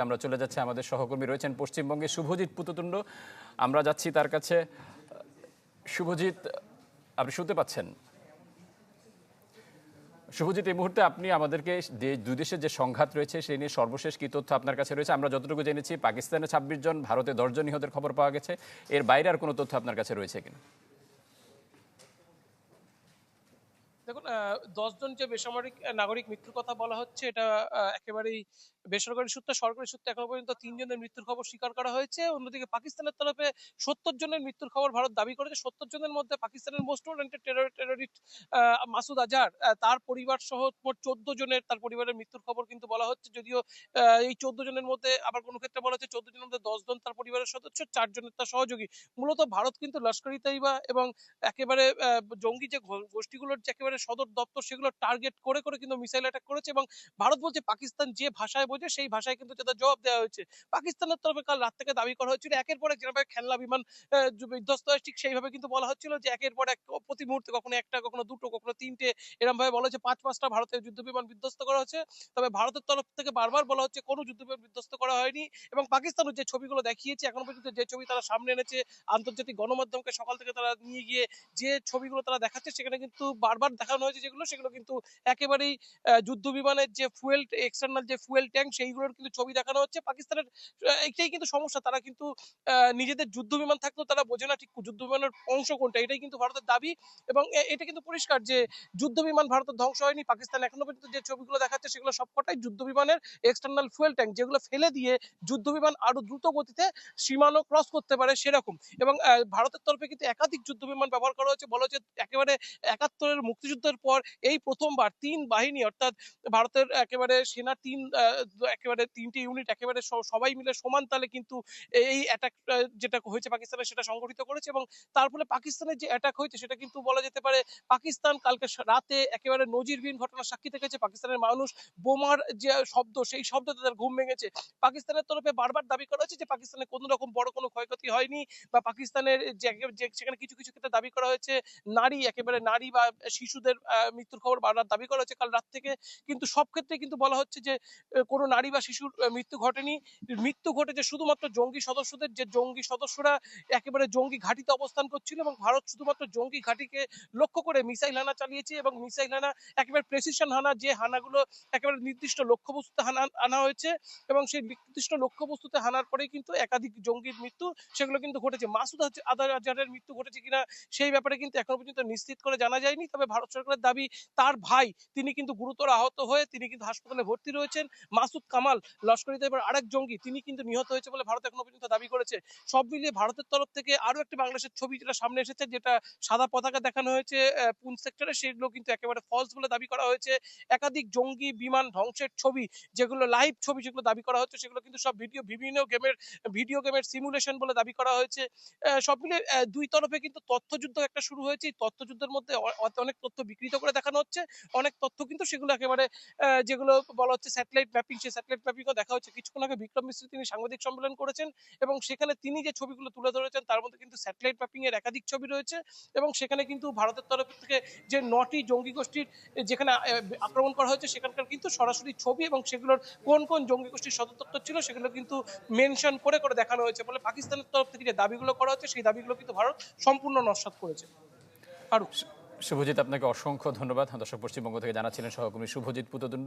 আমরা চলে যাচ্ছি, আমাদের সহকর্মী রয়েছেন পশ্চিমবঙ্গে শুভজিৎ পুততুণ্ড, আমরা যাচ্ছি তার কাছে। শুভজিৎ, আপনি শুনতে পাচ্ছেন? শুভজিৎ, এই মুহূর্তে আপনি আমাদেরকে দুই দেশের যে সংঘাত রয়েছে সেই নিয়ে সর্বশেষ কি তথ্য আপনার কাছে রয়েছে? আমরা যতটুকু জেনেছি পাকিস্তানে 26 জন, ভারতে 10 জন নিহতের খবর পাওয়া গেছে। এর বাইরে আর কোনো তথ্য আপনার কাছে রয়েছে কিনা? দেখুন, 10 জন যে বেসামরিক নাগরিক মৃত্যুর কথা বলা হচ্ছে, এটা একেবারেই বেসরকারি সূত্রে। সরকারি সূত্রে এখনো পর্যন্ত 3 জনের মৃত্যুর খবর স্বীকার করা হয়েছে। অন্যদিকে পাকিস্তানের তরফে 70 জনের মৃত্যুর খবর ভারত দাবি করেছে। 70 জনের মধ্যে পাকিস্তানের মোস্ট ওয়ান্টেড টেররিস্ট মাসুদ আজহার, তার পরিবার সহ মোট 14 জনের, তার পরিবারের মৃত্যুর খবর কিন্তু বলা হচ্ছে। যদিও এই 14 জনের মধ্যে আবার কোনো ক্ষেত্রে বলা হচ্ছে 14 জনের মধ্যে 10 জন তার পরিবারের সদস্য, 4 জনের তার সহযোগী। মূলত ভারত কিন্তু লস্কর-ই-তৈবা এবং একেবারে জঙ্গি যে গোষ্ঠীগুলোর যে একেবারে সদর দপ্তর, সেগুলো টার্গেট করে করে কিন্তু মিসাইল অ্যাটাক করেছে। এবং ভারত বলছে পাকিস্তান যে ভাষায় বোঝে সেই ভাষায় কিন্তু তাদের জবাব দেওয়া হয়েছে। পাকিস্তানের তরফে কাল রাত থেকে দাবি করা হচ্ছিল একের পর এক যেভাবে খেলনা বিমান বিধ্বস্ত হয়, ঠিক সেইভাবে কিন্তু বলা হচ্ছিল যে একের পর এক প্রতি মুহূর্তে কখনো একটা, কখনো দুটো, কখনো তিনটে, এরকম ভাবে বলা হচ্ছে 5-5টা ভারতের যুদ্ধ বিমান বিধ্বস্ত করা হচ্ছে। তবে ভারতের তরফ থেকে বারবার বলা হচ্ছে কোনো যুদ্ধ বিমান বিধ্বস্ত করা হয়নি। এবং পাকিস্তানও যে ছবিগুলো দেখিয়েছে এখনো পর্যন্ত, যে ছবি তারা সামনে এনেছে আন্তর্জাতিক গণমাধ্যমকে সকাল থেকে তারা নিয়ে গিয়ে যে ছবিগুলো তারা দেখাচ্ছে, সেখানে কিন্তু বারবার দেখানো হয়েছে যেগুলো, সেগুলো কিন্তু একেবারেই যুদ্ধ বিমানের যে ফুয়েল, এক্সটার্নাল যে ফুয়েল ট্যাঙ্ক, সেইগুলোর কিন্তু ছবি দেখানো হচ্ছে। পাকিস্তানের এইটাই কিন্তু সমস্যা, তারা কিন্তু নিজেদের যুদ্ধ বিমান থাকলেও তারা বোঝে না ঠিক যুদ্ধ বিমানের অংশ কোনটা। এটাই কিন্তু ভারতের দাবি। এবং এটা কিন্তু পরিষ্কার যে যুদ্ধ বিমান ভারতের ধ্বংস হয়নি। পাকিস্তান এখনো পর্যন্ত যে ছবিগুলো দেখাচ্ছে সেগুলো সবকটাই যুদ্ধ বিমানের এক্সটার্নাল ফুয়েল ট্যাঙ্ক, যেগুলো ফেলে দিয়ে যুদ্ধ বিমান আরো দ্রুত গতিতে সীমানো ক্রস করতে পারে সেরকম। এবং ভারতের তরফে কিন্তু একাধিক যুদ্ধ বিমান ব্যবহার করা হয়েছে। বলা হচ্ছে একেবারে 71-এর মুক্তিযুদ্ধের পর এই প্রথমবার 3 বাহিনী, অর্থাৎ ভারতের একেবারে সেনা একেবারে 3টে ইউনিট একেবারে সবাই মিলে সমান তালে কিন্তু এই অ্যাটাক যেটা হয়েছে পাকিস্তানের, সেটা সংগঠিত করেছে। এবং তার ফলে পাকিস্তানের যে অ্যাটাক হয়েছে সেটা কিন্তু বলা যেতে পারে পাকিস্তান কালকে রাতে একেবারে নজিরবিহীন ঘটনার সাক্ষী থেকেছে। পাকিস্তানের মানুষ বোমার যে শব্দ, সেই শব্দ তাদের ঘুম ভেঙেছে। পাকিস্তানের তরফে বারবার দাবি করা হয়েছে যে পাকিস্তানে কোনো রকম বড় কোনো ক্ষয়ক্ষতি হয়নি, বা পাকিস্তানের সেখানে কিছু কিছু ক্ষেত্রে দাবি করা হয়েছে নারী বা শিশুদের মৃত্যুর খবর বারবার দাবি করা হচ্ছে কাল রাত থেকে। কিন্তু সব ক্ষেত্রে কিন্তু বলা হচ্ছে যে কোনো নারী বা শিশুর মৃত্যু ঘটেনি। মৃত্যু ঘটেছে শুধুমাত্র জঙ্গি সদস্যদের, যে জঙ্গি সদস্যরা একেবারে জঙ্গি ঘাঁটিতে অবস্থান করছিল এবং ভারত শুধুমাত্র জঙ্গি ঘাঁটিকে লক্ষ্য করে মিসাইল হানা চালিয়েছে। এবং মিসাইল হানা একেবারে প্রেসিশন হানা, যে হানাগুলো একেবারে নির্দিষ্ট লক্ষ্যবস্তুতে আনা হয়েছে। এবং সেই নির্দিষ্ট লক্ষ্যবস্তুতে হানার পরেই কিন্তু একাধিক জঙ্গির মৃত্যু সেগুলো কিন্তু ঘটেছে। মাসুদ আজহারের মৃত্যু ঘটেছে কিনা সেই ব্যাপারে কিন্তু এখনো পর্যন্ত নিশ্চিত করে জানা যায়নি। তবে ভারত সরকারের দাবি তার ভাই, তিনি কিন্তু গুরুতর আহত হয়ে তিনি কিন্তু হাসপাতালে ভর্তি রয়েছেন। মাসুদ কামাল, লস্কর-ই-তৈবার আরেক জঙ্গি, তিনি কিন্তু নিহত হয়েছে বলে ভারত এখনো পর্যন্ত দাবি করেছে। সব মিলিয়ে ভারতের তরফ থেকে আরো একটি বাংলাদেশের ছবি যেটা সামনে এসেছে, যেটা সাদা পতাকা দেখানো হয়েছে পুঞ্চ সেক্টরে, সেগুলো কিন্তু একেবারে ফলস বলে দাবি করা হয়েছে। একাধিক জঙ্গি বিমান ধ্বংসের ছবি, যেগুলো লাইভ ছবি, যেগুলো দাবি করা হচ্ছে, সেগুলো কিন্তু সব বিভিন্ন ভিডিও গেমের সিমুলেশন বলে দাবি করা হয়েছে। সব মিলে দুই তরফে কিন্তু তথ্যযুদ্ধ একটা শুরু হয়েছে। এই তথ্যযুদ্ধের মধ্যে অনেক তথ্য বিকৃত করে দেখানো হচ্ছে। অনেক তথ্য কিন্তু সেগুলো একেবারে যেগুলো বলা হচ্ছে স্যাটেলাইট ম্যাপিং, সেই স্যাটেলাইট ম্যাপিংও দেখা হচ্ছে। কিছুক্ষণ আগে বিক্রম মিশ্র তিনি সাংবাদিক সম্মেলন করেছেন এবং সেখানে তিনি যে ছবিগুলো তুলে ধরেছেন তার মধ্যে কিন্তু স্যাটেলাইট ম্যাপিং এর একাধিক ছবি রয়েছে। এবং সেখানে কিন্তু ভারতের তরফ থেকে যে 9টি জঙ্গি গোষ্ঠীর যেখানে আক্রমণ করা হয়েছে, সেখানকার কিন্তু সরাসরি ছবি এবং সেগুলোর কোন কোন জঙ্গি গোষ্ঠীর সদর দপ্তর ছিল সেগুলো কিন্তু মেনশন করে করে দেখানো হয়েছে। ফলে পাকিস্তানের তরফ থেকে যে দাবিগুলো করা হচ্ছে সেই দাবিগুলো কিন্তু ভারত সম্পূর্ণ নস্যাৎ করেছে। ফারুক। শুভজিৎ, আপনাকে অসংখ্য ধন্যবাদ। দর্শক, পশ্চিমবঙ্গ থেকে জানাচ্ছিলেন সহকর্মী শুভজিৎ পুততুণ্ড।